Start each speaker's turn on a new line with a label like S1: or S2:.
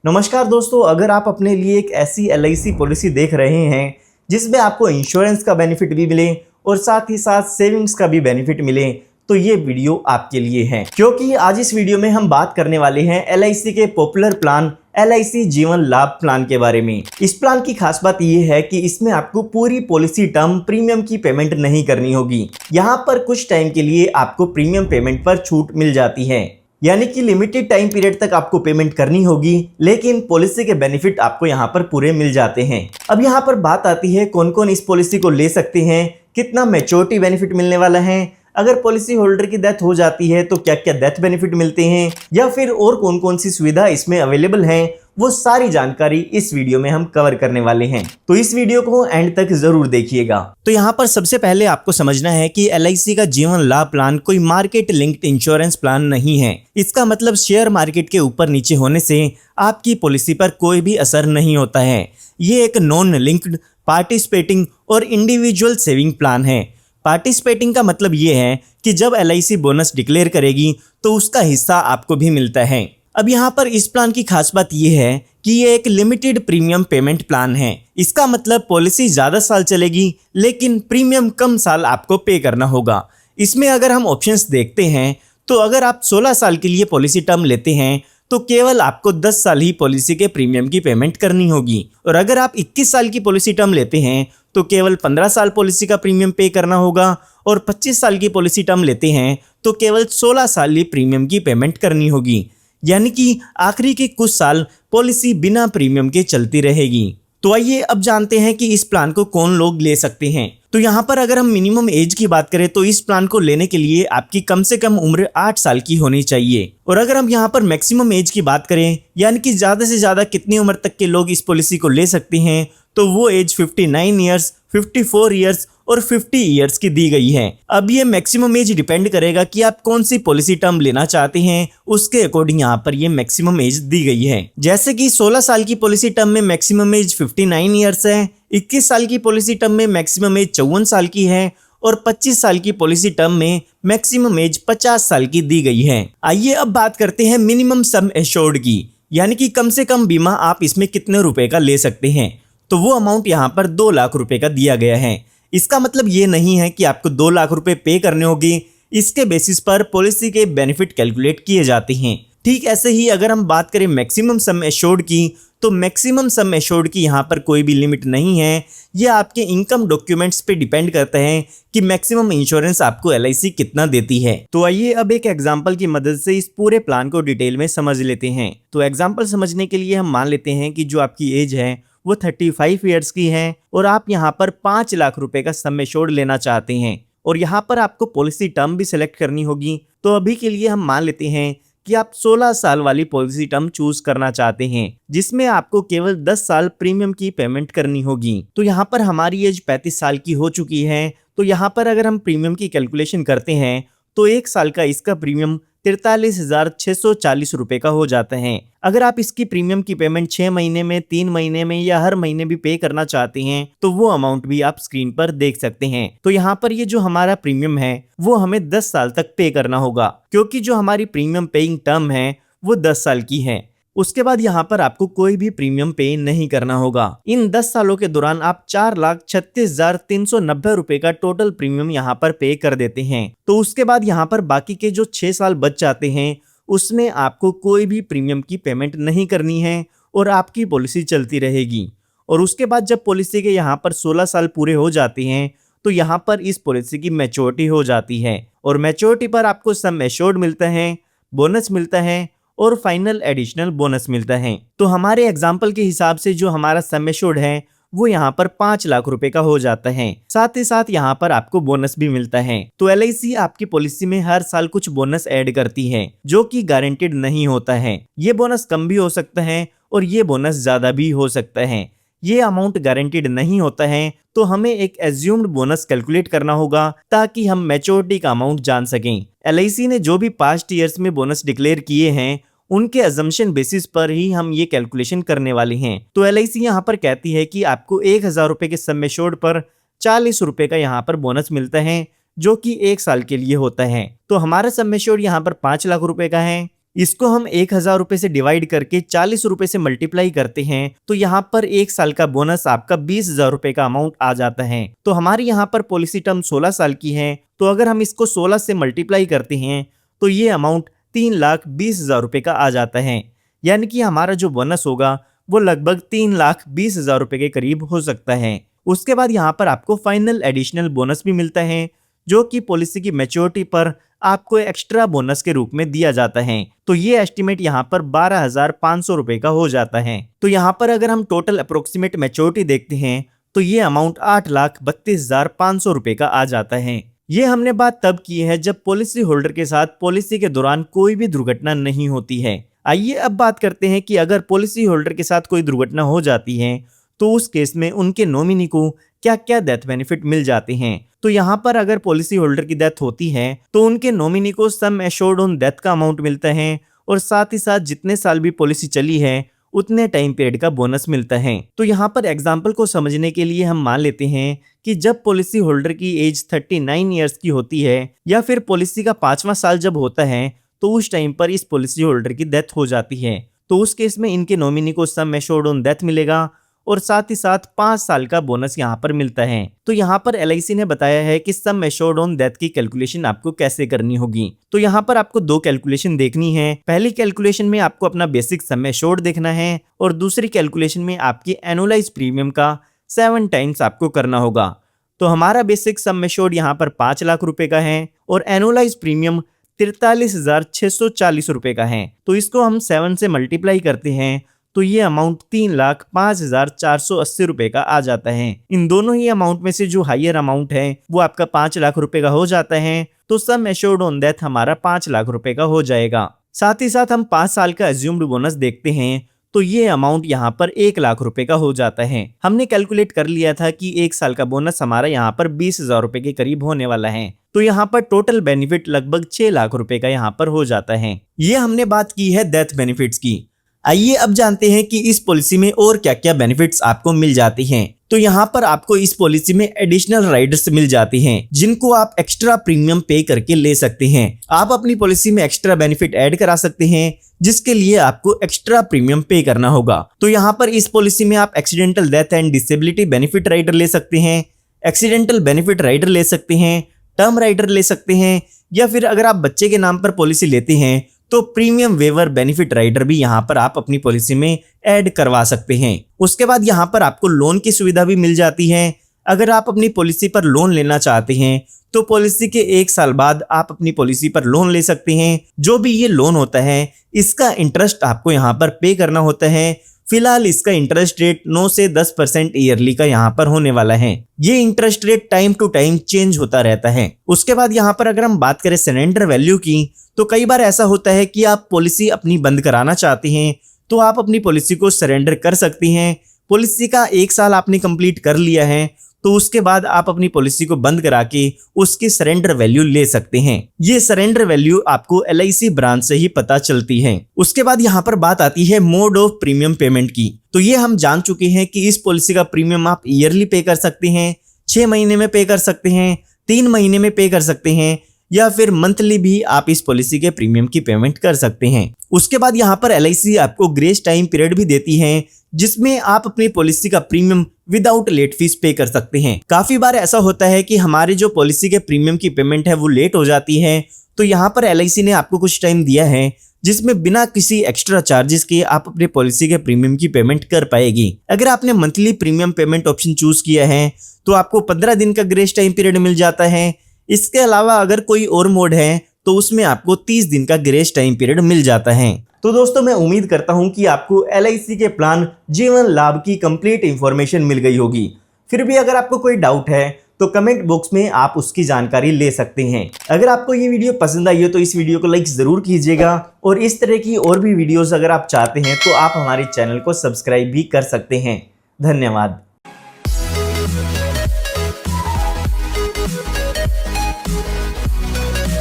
S1: नमस्कार दोस्तों, अगर आप अपने लिए एक ऐसी एलआईसी पॉलिसी देख रहे हैं जिसमें आपको इंश्योरेंस का बेनिफिट भी मिले और साथ ही साथ सेविंग्स का भी बेनिफिट मिले, तो ये वीडियो आपके लिए है। क्योंकि आज इस वीडियो में हम बात करने वाले हैं एलआईसी के पॉपुलर प्लान एलआईसी जीवन लाभ प्लान के बारे में। इस प्लान की खास बात यह है कि इसमें आपको पूरी पॉलिसी टर्म प्रीमियम की पेमेंट नहीं करनी होगी। यहाँ पर कुछ टाइम के लिए आपको प्रीमियम पेमेंट पर छूट मिल जाती है, यानी कि लिमिटेड टाइम पीरियड तक आपको पेमेंट करनी होगी, लेकिन पॉलिसी के बेनिफिट आपको यहाँ पर पूरे मिल जाते हैं। अब यहाँ पर बात आती है कौन कौन इस पॉलिसी को ले सकते हैं, कितना मैच्योरिटी बेनिफिट मिलने वाला है, अगर पॉलिसी होल्डर की डेथ हो जाती है तो क्या क्या डेथ बेनिफिट मिलते हैं, या फिर और कौन कौन सी सुविधा इसमें अवेलेबल है, वो सारी जानकारी इस वीडियो में हम कवर करने वाले हैं। तो इस वीडियो को एंड तक जरूर देखिएगा। तो यहाँ पर सबसे पहले आपको समझना है कि एलआईसी का जीवन लाभ प्लान कोई मार्केट लिंक्ड इंश्योरेंस प्लान नहीं है। इसका मतलब शेयर मार्केट के ऊपर नीचे होने से आपकी पॉलिसी पर कोई भी असर नहीं होता है। ये एक नॉन लिंक्ड, पार्टिसिपेटिंग और इंडिविजुअल सेविंग प्लान है। पार्टिसिपेटिंग का मतलब ये है कि जब एलआईसी बोनस डिक्लेयर करेगी तो उसका हिस्सा आपको भी मिलता है। अब यहाँ पर इस प्लान की खास बात यह है कि ये एक लिमिटेड प्रीमियम पेमेंट प्लान है। इसका मतलब पॉलिसी ज़्यादा साल चलेगी, लेकिन प्रीमियम कम साल आपको पे करना होगा। इसमें अगर हम ऑप्शंस देखते हैं तो अगर आप 16 साल के लिए पॉलिसी टर्म लेते हैं तो केवल आपको 10 साल ही पॉलिसी के प्रीमियम की पेमेंट करनी होगी, और अगर आप 21 साल की पॉलिसी टर्म लेते हैं तो केवल 15 साल पॉलिसी का प्रीमियम पे करना होगा, और 25 साल की पॉलिसी टर्म लेते हैं तो केवल 16 साल ही प्रीमियम की पेमेंट करनी होगी, यानी कि आखिरी के कुछ साल पॉलिसी बिना प्रीमियम के चलती रहेगी। तो आइए अब जानते हैं कि इस प्लान को कौन लोग ले सकते हैं। तो यहाँ पर अगर हम मिनिमम एज की बात करें तो इस प्लान को लेने के लिए आपकी कम से कम उम्र 8 साल की होनी चाहिए, और अगर हम यहाँ पर मैक्सिमम एज की बात करें, यानी कि ज़्यादा से ज़्यादा कितनी उम्र तक के लोग इस पॉलिसी को ले सकते हैं, तो वो एज 59 ईयर्स, 54 ईयर्स और 50 ईयर्स की दी गई है। अब ये मैक्सिमम एज डिपेंड करेगा कि आप कौन सी पॉलिसी टर्म लेना चाहते हैं, उसके अकॉर्डिंग यहाँ पर ये मैक्सिमम एज दी गई है। जैसे कि 16 साल की पॉलिसी टर्म में मैक्सिमम एज 59 ईयर्स है, 21 साल की पॉलिसी टर्म में मैक्सिमम एज 54 साल की है, और 25 साल की पॉलिसी टर्म में मैक्सिमम एज 50 साल की दी गई है। आइए अब बात करते हैं मिनिमम सम एश्योर्ड की, यानी कि कम से कम बीमा आप इसमें कितने रुपए का ले सकते हैं। तो वो अमाउंट यहाँ पर 2 लाख रुपए का दिया गया है। इसका मतलब ये नहीं है कि आपको 2 लाख रुपए पे करने होंगे, इसके बेसिस पर पॉलिसी के बेनिफिट कैलकुलेट किए जाते हैं। ठीक ऐसे ही अगर हम बात करें मैक्सिमम सम एश्योर्ड की, तो मैक्सिमम सम एश्योर्ड की यहाँ पर कोई भी लिमिट नहीं है। ये आपके इनकम डॉक्यूमेंट्स पे डिपेंड करते हैं कि मैक्सिमम इंश्योरेंस आपको एलआईसी कितना देती है। तो आइए अब एक एग्जांपल की मदद से इस पूरे प्लान को डिटेल में समझ लेते हैं। तो एग्जांपल समझने के लिए हम मान लेते हैं कि जो आपकी एज है वो 35 ईयर्स की है, और आप यहाँ पर 5 लाख रुपए का सम एश्योर्ड लेना चाहते हैं, और यहाँ पर आपको पॉलिसी टर्म भी सिलेक्ट करनी होगी। तो अभी के लिए हम मान लेते हैं कि आप 16 साल वाली पॉलिसी टर्म चूज करना चाहते हैं, जिसमें आपको केवल 10 साल प्रीमियम की पेमेंट करनी होगी। तो यहाँ पर हमारी एज 35 साल की हो चुकी है, तो यहाँ पर अगर हम प्रीमियम की कैलकुलेशन करते हैं तो 1 साल का इसका प्रीमियम 43,640 रुपए का हो जाता है। अगर आप इसकी प्रीमियम की पेमेंट 6 महीने में, 3 महीने में या हर महीने भी पे करना चाहते हैं तो वो अमाउंट भी आप स्क्रीन पर देख सकते हैं। तो यहाँ पर ये जो हमारा प्रीमियम है वो हमें 10 साल तक पे करना होगा, क्योंकि जो हमारी प्रीमियम पेइंग टर्म है वो 10 साल की है। उसके बाद यहाँ पर आपको कोई भी प्रीमियम पे नहीं करना होगा। इन 10 सालों के दौरान आप 4,36,390 रुपए का टोटल प्रीमियम यहाँ पर पे कर देते हैं। तो उसके बाद यहाँ पर बाकी के जो 6 साल बच जाते हैं उसमें आपको कोई भी प्रीमियम की पेमेंट नहीं करनी है, और आपकी पॉलिसी चलती रहेगी। और उसके बाद जब पॉलिसी के यहाँ पर 16 साल पूरे हो जाते हैं तो यहाँ पर इस पॉलिसी की मैच्योरिटी हो जाती है, और मैच्योरिटी पर आपको सम एश्योर्ड मिलता है, बोनस मिलता है और फाइनल एडिशनल बोनस मिलता है। तो हमारे एग्जाम्पल के हिसाब से जो हमारा सम एश्योर्ड है वो यहाँ पर 5 लाख रुपए का हो जाता है। साथ ही साथ यहाँ पर आपको बोनस भी मिलता है। तो एलआईसी आपकी पॉलिसी में हर साल कुछ बोनस ऐड करती है, जो कि गारंटेड नहीं होता है। ये बोनस कम भी हो सकता है और ये बोनस ज्यादा भी हो सकता है। ये अमाउंट गारंटेड नहीं होता है, तो हमें एक एज्यूम्ड बोनस कैलकुलेट करना होगा ताकि हम मैच्योरिटी का अमाउंट जान सकें। एलआईसी ने जो भी पास्ट ईयर्स में बोनस डिक्लेयर किए हैं उनके अजम्पशन बेसिस पर ही हम ये कैलकुलेशन करने वाले हैं। तो एलआईसी यहाँ पर कहती है कि आपको 1,000 रुपए के सम एश्योर्ड पर 40 रुपए का यहाँ पर बोनस मिलता है, जो कि 1 साल के लिए होता है। तो हमारा सम एश्योर्ड यहाँ पर 5 लाख रुपए का है, इसको हम 1000 रुपए से डिवाइड करके 40 रुपए से मल्टीप्लाई करते हैं तो यहाँ पर 1 साल का बोनस आपका 20,000 रुपए का अमाउंट आ जाता है। तो हमारी यहाँ पर पॉलिसी टर्म 16 साल की है, तो अगर हम इसको 16 से मल्टीप्लाई करते हैं तो ये अमाउंट 3,20,000 रुपए का आ जाता है। यानी कि हमारा जो बोनस होगा वो लगभग 3,20,000 रुपए के करीब हो सकता है। उसके बाद यहाँ पर आपको फाइनल एडिशनल बोनस भी मिलता है, जो कि पॉलिसी की मैच्योरिटी पर आपको एक्स्ट्रा बोनस के रूप में दिया जाता है। तो ये एस्टिमेट यहाँ पर 12,500 रुपए का हो जाता है। तो यहाँ पर अगर हम टोटल अप्रोक्सीमेट मैच्योरिटी देखते हैं तो ये अमाउंट 8,32,500 रुपए का आ जाता है। ये हमने बात तब की है जब पॉलिसी होल्डर के साथ पॉलिसी के दौरान कोई भी दुर्घटना नहीं होती है। आइए अब बात करते हैं कि अगर पॉलिसी होल्डर के साथ कोई दुर्घटना हो जाती है तो उस केस में उनके नॉमिनी को क्या क्या डेथ बेनिफिट मिल जाते हैं। तो यहाँ पर अगर पॉलिसी होल्डर की डेथ होती है तो उनके नॉमिनी को सम एश्योर्ड ऑन डेथ का अमाउंट मिलता है और साथ ही साथ जितने साल भी पॉलिसी चली है उतने टाइम पीरियड का बोनस मिलता है। तो यहाँ पर एग्जाम्पल को समझने के लिए हम मान लेते हैं कि जब पॉलिसी होल्डर की एज 39 ईयर्स की होती है या फिर पॉलिसी का 5वां साल जब होता है तो उस टाइम पर इस पॉलिसी होल्डर की डेथ हो जाती है। तो उस केस में इनके नॉमिनी को सम एश्योर्ड ऑन डेथ मिलेगा और साथ ही साथ 5 साल का बोनस यहाँ पर मिलता है। तो यहाँ पर LIC ने बताया है कि सम एश्योर्ड ऑन डेथ की कैलकुलेशन आपको कैसे करनी होगी। तो यहाँ पर आपको 2 कैलकुलेशन देखनी है। पहली कैलकुलेशन में आपको अपना बेसिक सम एश्योर्ड देखना है और दूसरी कैलकुलेशन में आपकी एनुअलाइज प्रीमियम का 7 टाइम्स आपको करना होगा। तो हमारा बेसिक सम एश्योर्ड यहाँ पर 5 लाख रुपए का है और एनुअलाइज प्रीमियम 43,640 रुपए का है। तो इसको हम 7 से मल्टीप्लाई करते हैं तो ये अमाउंट 3,05,480 रुपए का आ जाता है। इन दोनों ही अमाउंट में से जो हाईयर अमाउंट है वो आपका 5 लाख रुपए का हो जाता है। तो सम एश्योर्ड ऑन डेथ हमारा 5 लाख रुपए का हो जाएगा। साथ ही साथ हम 5 साल का अज्यूम्ड बोनस देखते हैं तो ये अमाउंट यहाँ पर 1 लाख रुपए का हो जाता है। हमने कैलकुलेट कर लिया था कि 1 साल का बोनस हमारा यहाँ पर 20,000 रुपए के करीब होने वाला है। तो यहाँ पर टोटल बेनिफिट लगभग 6 लाख रुपए का यहाँ पर हो जाता है। ये हमने बात की है डेथ बेनिफिट्स की। आइए अब जानते हैं कि इस पॉलिसी में और क्या क्या बेनिफिट्स आपको मिल जाते हैं। तो यहाँ पर आपको इस पॉलिसी में एडिशनल राइडर्स मिल जाते हैं जिनको आप एक्स्ट्रा प्रीमियम पे करके ले सकते हैं। आप अपनी पॉलिसी में एक्स्ट्रा बेनिफिट ऐड करा सकते हैं जिसके लिए आपको एक्स्ट्रा प्रीमियम पे करना होगा। तो यहाँ पर इस पॉलिसी में आप accidental death and disability benefit rider ले सकते हैं, एक्सीडेंटल बेनिफिट राइडर ले सकते हैं, टर्म राइडर ले सकते हैं, या फिर अगर आप बच्चे के नाम पर पॉलिसी लेते हैं तो प्रीमियम वेवर बेनिफिट राइडर भी यहाँ पर आप अपनी पॉलिसी में ऐड करवा सकते हैं। उसके बाद यहाँ पर आपको लोन की सुविधा भी मिल जाती है। अगर आप अपनी पॉलिसी पर लोन लेना चाहते हैं तो पॉलिसी के 1 साल बाद आप अपनी पॉलिसी पर लोन ले सकते हैं। जो भी ये लोन होता है इसका इंटरेस्ट आपको यहाँ पर पे करना होता है। फिलहाल इसका इंटरेस्ट रेट 9 से 10% ईयरली का यहाँ पर होने वाला है। ये interest rate time to time change होता रहता है। उसके बाद यहाँ पर अगर हम बात करें सरेंडर वैल्यू की तो कई बार ऐसा होता है कि आप पॉलिसी अपनी बंद कराना चाहते हैं तो आप अपनी पॉलिसी को सरेंडर कर सकती हैं। पॉलिसी का 1 साल आपने कंप्लीट कर लिया है तो उसके बाद आप अपनी पॉलिसी को बंद करा के उसकी सरेंडर वैल्यू ले सकते हैं। ये सरेंडर वैल्यू आपको LIC ब्रांच से ही पता चलती है। उसके बाद यहाँ पर बात आती है मोड ऑफ प्रीमियम पेमेंट की। तो ये हम जान चुके हैं कि इस पॉलिसी का प्रीमियम आप ईयरली पे कर सकते हैं, 6 महीने में पे कर सकते हैं, 3 महीने में पे कर सकते हैं, या फिर मंथली भी आप इस पॉलिसी के प्रीमियम की पेमेंट कर सकते हैं। उसके बाद यहाँ पर LIC आपको ग्रेस टाइम पीरियड भी देती है जिसमें आप अपनी पॉलिसी का प्रीमियम विदाउट लेट फीस पे कर सकते हैं। काफी बार ऐसा होता है कि हमारे जो पॉलिसी के प्रीमियम की पेमेंट है वो लेट हो जाती है, तो यहाँ पर LIC ने आपको कुछ टाइम दिया है जिसमें बिना किसी एक्स्ट्रा चार्जेस के आप अपने पॉलिसी के प्रीमियम की पेमेंट कर पाएगी। अगर आपने monthly premium payment option choose किया है तो आपको 15 दिन का ग्रेस टाइम पीरियड मिल जाता है। इसके अलावा अगर कोई और मोड है तो उसमें आपको 30 दिन का ग्रेस टाइम पीरियड मिल जाता है। तो दोस्तों मैं उम्मीद करता हूं कि आपको LIC के प्लान जीवन लाभ की कंप्लीट इंफॉर्मेशन मिल गई होगी। फिर भी अगर आपको कोई डाउट है तो कमेंट बॉक्स में आप उसकी जानकारी ले सकते हैं। अगर आपको ये वीडियो पसंद आई हो तो इस वीडियो को लाइक जरूर कीजिएगा और इस तरह की और भी वीडियोस अगर आप चाहते हैं तो आप हमारे चैनल को सब्सक्राइब भी कर सकते हैं। धन्यवाद।